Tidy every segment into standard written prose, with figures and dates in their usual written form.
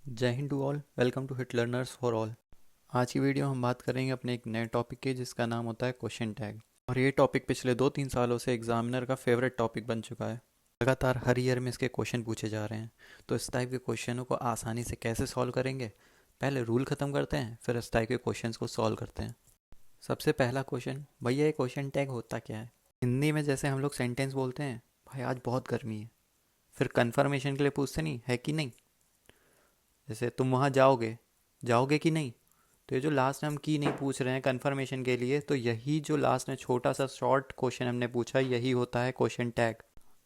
जय Hind to all. Welcome to hit learners for all. आज की वीडियो हम बात करेंगे अपने एक नए टॉपिक की जिसका नाम होता है क्वेश्चन टैग। और ये टॉपिक पिछले 2-3 सालों से एग्जामिनर का फेवरेट टॉपिक बन चुका है। लगातार हर ईयर में इसके क्वेश्चन पूछे जा रहे हैं। तो इस टाइप के क्वेश्चनों को आसानी से कैसे सॉल्व करेंगे, पहले रूल ख़त्म करते हैं, फिर इस टाइप के क्वेश्चन को सॉल्व करते हैं। सबसे पहला क्वेश्चन, भैया ये क्वेश्चन टैग होता क्या है? हिंदी में जैसे हम लोग सेंटेंस बोलते हैं, भाई आज बहुत गर्मी है, फिर कंफर्मेशन के लिए पूछते नहीं है कि नहीं। जैसे तुम वहाँ जाओगे, जाओगे कि नहीं। तो ये जो लास्ट में हम की नहीं पूछ रहे हैं कंफर्मेशन के लिए, तो यही जो लास्ट में छोटा सा शॉर्ट क्वेश्चन हमने पूछा, यही होता है क्वेश्चन टैग।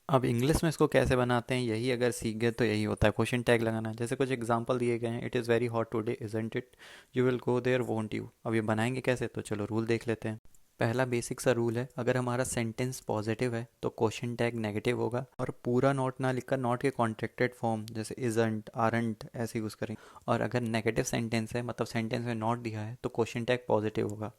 अब इंग्लिश में इसको कैसे बनाते हैं, यही अगर सीख गए तो यही होता है क्वेश्चन टैग लगाना। जैसे कुछ एग्जांपल दिए गए हैं, it is very hot today isn't it, you will go there won't you. अब ये बनाएंगे कैसे, तो चलो रूल देख लेते हैं। पहला बेसिक सा रूल है, अगर हमारा सेंटेंस पॉजिटिव है तो क्वेश्चन टैग नेगेटिव होगा, और पूरा नॉट ना लिखकर नॉट के कॉन्ट्रैक्टेड फॉर्म जैसे इजंट आरंट ऐसे यूज़ करेंगे। और अगर नेगेटिव सेंटेंस है, मतलब सेंटेंस में नॉट दिया है, तो क्वेश्चन टैग पॉजिटिव होगा।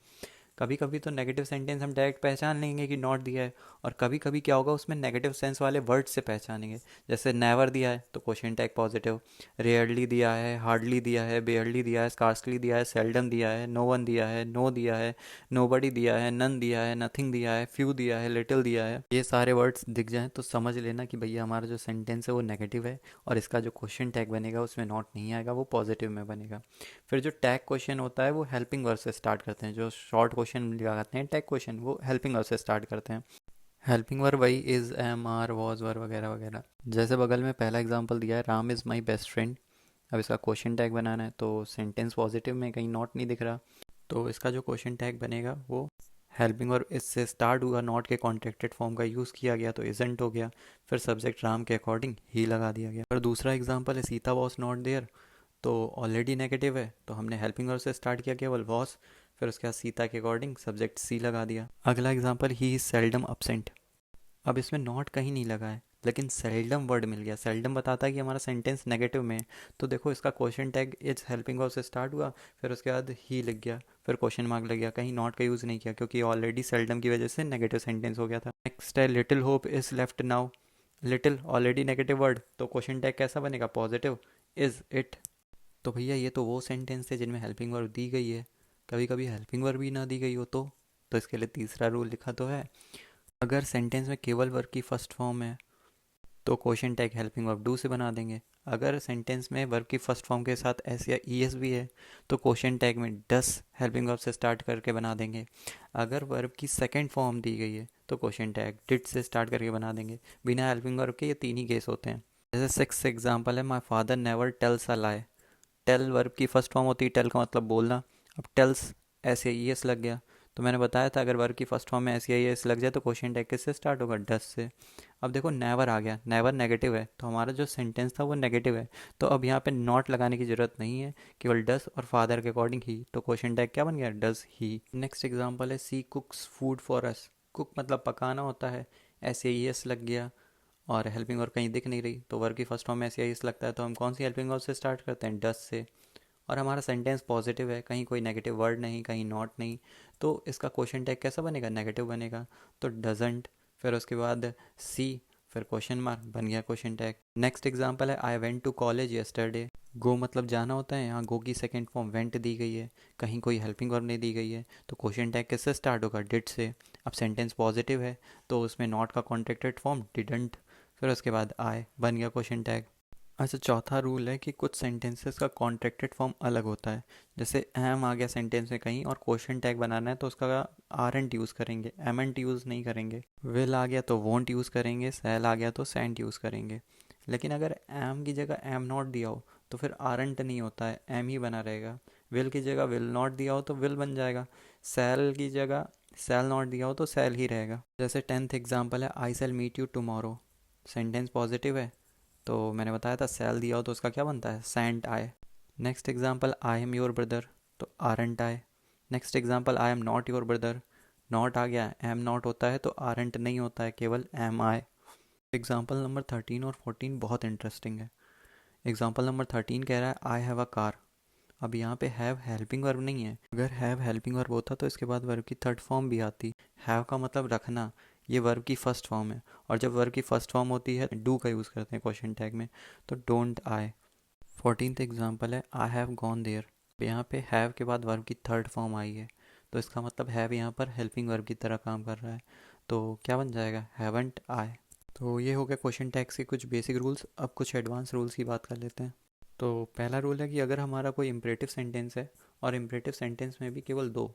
कभी कभी तो नेगेटिव सेंटेंस हम डायरेक्ट पहचान लेंगे कि नॉट दिया है, और कभी कभी क्या होगा उसमें नेगेटिव सेंस वाले वर्ड से पहचानेंगे। जैसे नेवर दिया है तो क्वेश्चन टैग पॉजिटिव, रेयरली दिया है, हार्डली दिया है, बेयरली दिया है, स्कार्सली दिया है, सेल्डम दिया है, नो वन दिया है, नो दिया है, नोबडी दिया है, नन दिया है, नथिंग दिया है, फ्यू दिया है, लिटिल दिया है, ये सारे वर्ड्स दिख जाएं तो समझ लेना कि भैया हमारा जो सेंटेंस है वो नेगेटिव है, और इसका जो क्वेश्चन टैग बनेगा उसमें नॉट नहीं आएगा, वो पॉजिटिव में बनेगा। फिर जो टैग क्वेश्चन होता है वो हेल्पिंग वर्ब से स्टार्ट करते हैं। जो शॉर्ट क्वेश्चन लगाते हैं टैग क्वेश्चन, वो हेल्पिंग वर्ब से स्टार्ट करते हैं। हेल्पिंग वर्ब वही इज़, एम, आर, वॉज, वर वगैरह वगैरह। जैसे बगल में पहला एग्जांपल दिया है, Ram is my best friend. अब इसका क्वेश्चन टैग बनाना है, तो सेंटेंस पॉजिटिव में कहीं नॉट नहीं दिख रहा, तो इसका जो क्वेश्चन टैग बनेगा वो हेल्पिंग वर्ब इससे स्टार्ट हुआ, नॉट के कॉन्ट्रैक्टेड फॉर्म का यूज़ किया गया तो इजंट हो गया, फिर सब्जेक्ट राम के अकॉर्डिंग ही लगा दिया गया। और दूसरा एग्जांपल है, सीता वॉज नॉट देयर, तो ऑलरेडी नेगेटिव है तो हमने हेल्पिंग वर्ब से स्टार्ट किया केवल वॉस, फिर उसके बाद सीता के अकॉर्डिंग सब्जेक्ट सी लगा दिया। अगला example, he is seldom absent. अब इसमें नॉट कहीं नहीं लगा है, लेकिन सेल्डम वर्ड मिल गया। सेल्डम बताता है कि हमारा सेंटेंस नेगेटिव में है, तो देखो इसका question tag is helping verb से स्टार्ट हुआ, फिर उसके बाद ही लिख गया, फिर क्वेश्चन मार्क लग गया, कहीं नॉट का यूज़ नहीं किया क्योंकि ऑलरेडी सेल्डम की वजह से नेगेटिव सेंटेंस हो गया था। नेक्स्ट है, little hope is left now. Little already negative word, तो क्वेश्चन टैग कैसा बनेगा, पॉजिटिव, इज इट। तो भैया ये तो वो सेंटेंस है जिनमें हेल्पिंग वर्ब दी गई है, कभी कभी हेल्पिंग वर्ब भी ना दी गई हो तो इसके लिए तीसरा रूल लिखा तो है, अगर सेंटेंस में केवल वर्ब की फर्स्ट फॉर्म है तो question tag helping verb do से बना देंगे। अगर सेंटेंस में वर्ब की फर्स्ट फॉर्म के साथ एस या ई एस भी है तो क्वेश्चन टैग में डस हेल्पिंग वर्ब से स्टार्ट करके बना देंगे। अगर वर्ब की सेकंड फॉर्म दी गई है तो क्वेश्चन टैग डिड से स्टार्ट करके बना देंगे। बिना हेल्पिंग वर्ब के ये तीन ही केस होते हैं। जैसे सिक्स एग्जाम्पल है, my father never tells a lie. Tell verb की फर्स्ट फॉर्म होती है, टेल का मतलब बोलना। अब टेल्स एस या ई एस लग गया, तो मैंने बताया था अगर वर्ब की फर्स्ट फॉर्म में एस या ई एस लग जाए तो क्वेश्चन टैग किससे स्टार्ट होगा, डस से। अब देखो नेवर आ गया, नेवर नेगेटिव है तो हमारा जो सेंटेंस था वो नेगेटिव है, तो अब यहाँ पे नॉट लगाने की ज़रूरत नहीं है, केवल डस और फादर के अकॉर्डिंग ही, तो क्वेश्चन टैग क्या बन गया, डस ही। नेक्स्ट एग्जाम्पल है, she cooks food for us. Cook मतलब पकाना होता है, एस या ई एस लग गया, और हेल्पिंग वर्ब कहीं दिख नहीं रही, तो वर्ब की फर्स्ट फॉर्म में एस या ई एस लगता है तो हम कौन सी हेल्पिंग वर्ब से स्टार्ट करते हैं, डस से। और हमारा सेंटेंस पॉजिटिव है, कहीं कोई नेगेटिव वर्ड नहीं, कहीं नॉट नहीं, तो इसका क्वेश्चन टैग कैसा बनेगा, नेगेटिव बनेगा, तो डजंट, फिर उसके बाद सी, फिर क्वेश्चन मार्क, बन गया क्वेश्चन टैग। नेक्स्ट एग्जांपल है, I went to college yesterday. Go मतलब जाना होता है, यहाँ गो की सेकंड फॉर्म वेंट दी गई है, कहीं कोई हेल्पिंग वर्ब नहीं दी गई है, तो क्वेश्चन टैग किससे स्टार्ट होगा, डिड से। अब सेंटेंस पॉजिटिव है तो उसमें नॉट का कॉन्ट्रैक्टेड फॉर्म डिडंट, फिर उसके बाद आई, बन गया क्वेश्चन टैग। अच्छा, चौथा रूल है कि कुछ सेंटेंसेस का कॉन्ट्रैक्टेड फॉर्म अलग होता है। जैसे एम आ गया सेंटेंस में कहीं और क्वेश्चन टैग बनाना है तो उसका आरंट यूज़ करेंगे, एमेंट यूज़ नहीं करेंगे। विल आ गया तो वोंट यूज़ करेंगे, सेल आ गया तो सेंट यूज़ करेंगे। लेकिन अगर एम की जगह एम नॉट दिया हो तो फिर आरंट नहीं होता है, एम ही बना रहेगा। विल की जगह विल नॉट दिया हो तो विल बन जाएगा। सेल की जगह सेल नॉट दिया हो तो सेल ही रहेगा। जैसे टेंथ एग्जाम्पल है, I shall meet you tomorrow. Sentence positive है तो मैंने बताया था सेल दिया हो तो उसका क्या बनता है, shan't I. Next example, I am your brother, तो aren't I. Next example, I am not your brother, not आ गया, एम नॉट होता है तो आरंट नहीं होता है, केवल एम आई। एग्जाम्पल नंबर 13 और 14 बहुत इंटरेस्टिंग है। एग्जाम्पल नंबर 13 कह रहा है, आई हैव अ कार। अब यहाँ पे हैव हेल्पिंग वर्ब नहीं है, अगर हैव हेल्पिंग वर्ब होता तो इसके बाद वर्ब की थर्ड फॉर्म भी आती। हैव का मतलब रखना, ये वर्ब की फर्स्ट फॉर्म है, और जब वर्ब की फर्स्ट फॉर्म होती है डू का यूज़ करते हैं क्वेश्चन टैग में, तो डोंट आई। 14th एग्जाम्पल है आई हैव गॉन देयर। यहाँ पे हैव के बाद वर्ब की थर्ड फॉर्म आई है, तो इसका मतलब हैव यहाँ पर हेल्पिंग वर्ब की तरह काम कर रहा है, तो क्या बन जाएगा, हैवंट आई। तो ये हो गया क्वेश्चन टैग्स के कुछ बेसिक रूल्स। अब कुछ एडवांस रूल्स की बात कर लेते हैं। तो पहला रूल है कि अगर हमारा कोई इम्परेटिव सेंटेंस है और इम्परेटिव सेंटेंस में भी केवल दो,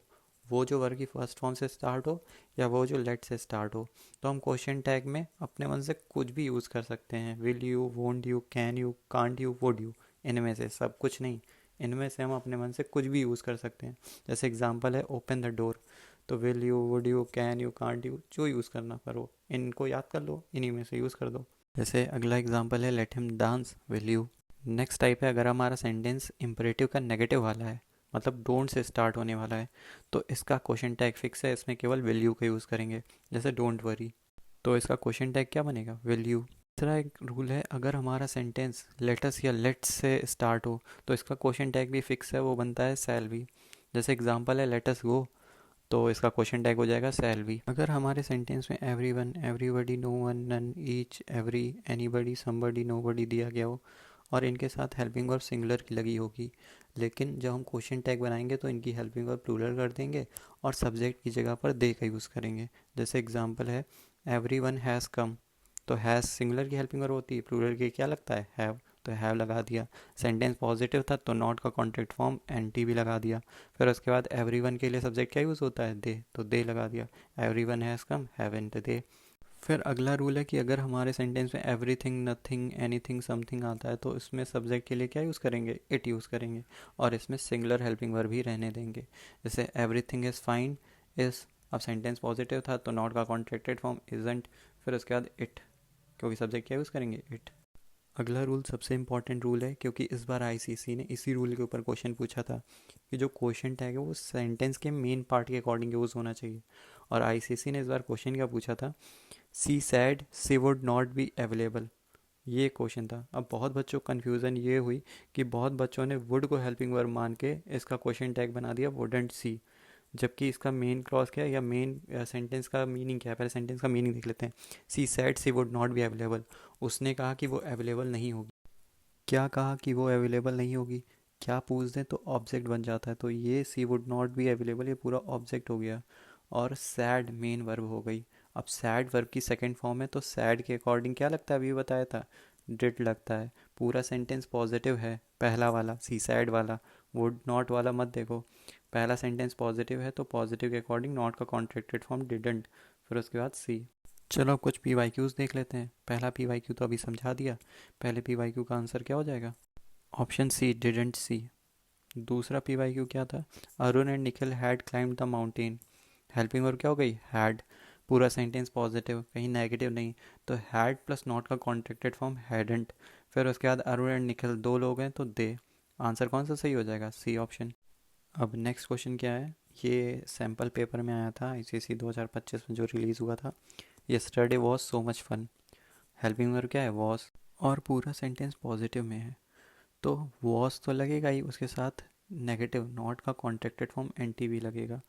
वो जो वर्ब की फर्स्ट फॉर्म से स्टार्ट हो या वो जो लेट से स्टार्ट हो, तो हम क्वेश्चन टैग में अपने मन से कुछ भी यूज़ कर सकते हैं। Will you, won't you, can you, can't you, would you, इनमें से सब कुछ नहीं, इनमें से हम अपने मन से कुछ भी यूज़ कर सकते हैं। जैसे एग्जांपल है ओपन द डोर, तो will you, would you, can you, can't you, जो यूज़ करना करो, इनको याद कर लो, इन्हीं में से यूज़ कर दो। जैसे अगला एग्जांपल है let him dance, will you. Next type है अगर हमारा सेंटेंस इम्परेटिव का नेगेटिव वाला है, मतलब डोंट से स्टार्ट होने वाला है, तो इसका क्वेश्चन टैग फिक्स है, इसमें केवल विल यू का यूज़ करेंगे। जैसे डोंट वरी, तो इसका क्वेश्चन टैग क्या बनेगा, विल यू। तीसरा एक रूल है अगर हमारा सेंटेंस लेटस या लेट्स से स्टार्ट हो, तो इसका क्वेश्चन टैग भी फिक्स है, वो बनता है शैल बी। जैसे एग्जांपल है लेटस गो, तो इसका क्वेश्चन टैग हो जाएगा शैल बी। अगर हमारे सेंटेंस में every one, everybody, no one, none, each, every, anybody, somebody, nobody दिया गया हो और इनके साथ हेल्पिंग वर्ब सिंगुलर की लगी होगी, लेकिन जब हम क्वेश्चन टैग बनाएंगे तो इनकी हेल्पिंग वर्ब प्लूरल कर देंगे और सब्जेक्ट की जगह पर दे का यूज़ करेंगे। जैसे एग्जांपल है एवरी वन हैज़ कम, तो हैज़ सिंगुलर की हेल्पिंग वर्ब होती है, प्लूरल की क्या लगता है, हैव, तो हैव लगा दिया। सेंटेंस पॉजिटिव था तो नॉट का कॉन्ट्रैक्ट फॉर्म एन टी भी लगा दिया। फिर उसके बाद एवरी वन के लिए सब्जेक्ट क्या यूज़ होता है, दे, तो दे लगा दिया। Everyone has come, haven't they. फिर अगला रूल है कि अगर हमारे सेंटेंस में एवरीथिंग, नथिंग, एनीथिंग, समथिंग आता है, तो इसमें सब्जेक्ट के लिए क्या यूज़ करेंगे, इट यूज़ करेंगे और इसमें सिंगुलर हेल्पिंग वर्ब भी रहने देंगे। जैसे एवरीथिंग इज़ फाइन, इज़, अब सेंटेंस पॉजिटिव था तो नॉट का कॉन्ट्रैक्टेड फॉर्म इजंट, फिर उसके बाद इट, क्योंकि सब्जेक्ट क्या यूज़ करेंगे, इट। अगला रूल सबसे इम्पॉर्टेंट रूल है, क्योंकि इस बार आईसीसी ने इसी रूल के ऊपर क्वेश्चन पूछा था कि जो क्वेश्चन टैग है वो सेंटेंस के मेन पार्ट के अकॉर्डिंग यूज़ होना चाहिए। और आईसीसी ने इस बार क्वेश्चन क्या पूछा था, she said she would not be available, ये क्वेश्चन था। अब बहुत बच्चों को कन्फ्यूज़न ये हुई कि बहुत बच्चों ने वुड को हेल्पिंग वर्ब मान के इसका क्वेश्चन टैग बना दिया वुडेंट सी, जबकि इसका मेन क्लॉज क्या है या मेन सेंटेंस का मीनिंग क्या है, पहले सेंटेंस का मीनिंग देख लेते हैं। She said she would not be available, उसने कहा कि वो अवेलेबल नहीं होगी। क्या कहा कि वो अवेलेबल नहीं होगी, क्या पूछ दें तो ऑब्जेक्ट बन जाता है, तो ये सी वुड नॉट बी अवेलेबल ये पूरा ऑब्जेक्ट हो गया और सैड मेन वर्ब हो गई। अब सैड वर्ब की सेकंड फॉर्म है तो सैड के अकॉर्डिंग क्या लगता है, अभी बताया था, डिड लगता है। पूरा सेंटेंस पॉजिटिव है, पहला वाला सी सैड वाला, वुड नॉट वाला मत देखो। पहला सेंटेंस पॉजिटिव है तो पॉजिटिव के अकॉर्डिंग नॉट का कॉन्ट्रैक्टेड फॉर्म डिडंट, फिर उसके बाद सी। चलो अब कुछ पी वाई क्यूज़ देख लेते हैं। पहला पी वाई क्यू तो अभी समझा दिया, पहले पी वाई क्यू का आंसर क्या हो जाएगा, ऑप्शन सी, डिडंट सी। दूसरा पी वाई क्यू क्या था, Arun and Nikhil had climb the mountain, helping verb क्या हो गई, हैड, पूरा सेंटेंस पॉजिटिव, कहीं नेगेटिव नहीं, तो हैड प्लस नॉट का कॉन्ट्रैक्टेड फॉर्म हैडंट। फिर उसके बाद अरुण एंड निखिल दो लोग हैं तो दे, आंसर कौन सा सही हो जाएगा, सी ऑप्शन। अब नेक्स्ट क्वेश्चन क्या है, ये सैम्पल पेपर में आया था आईसीएसई 2025 में जो रिलीज़ हुआ था। Yesterday was so much fun, helping verb क्या है, वॉज, और पूरा सेंटेंस पॉजिटिव में है, तो वॉज तो लगेगा ही, उसके साथ नेगेटिव नॉट का कॉन्ट्रैक्टेड फॉर्म एन टी भी लगेगा,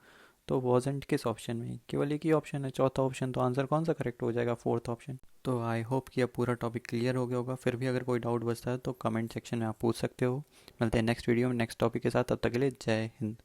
तो वॉजेंट किस ऑप्शन में, केवल एक ही ऑप्शन है, चौथा ऑप्शन, तो आंसर कौन सा करेक्ट हो जाएगा, फोर्थ ऑप्शन। तो आई होप कि अब पूरा टॉपिक क्लियर हो गया होगा। फिर भी अगर कोई डाउट बचता है तो कमेंट सेक्शन में आप पूछ सकते हो। मिलते हैं नेक्स्ट वीडियो में नेक्स्ट टॉपिक के साथ, तब तक के लिए जय हिंद।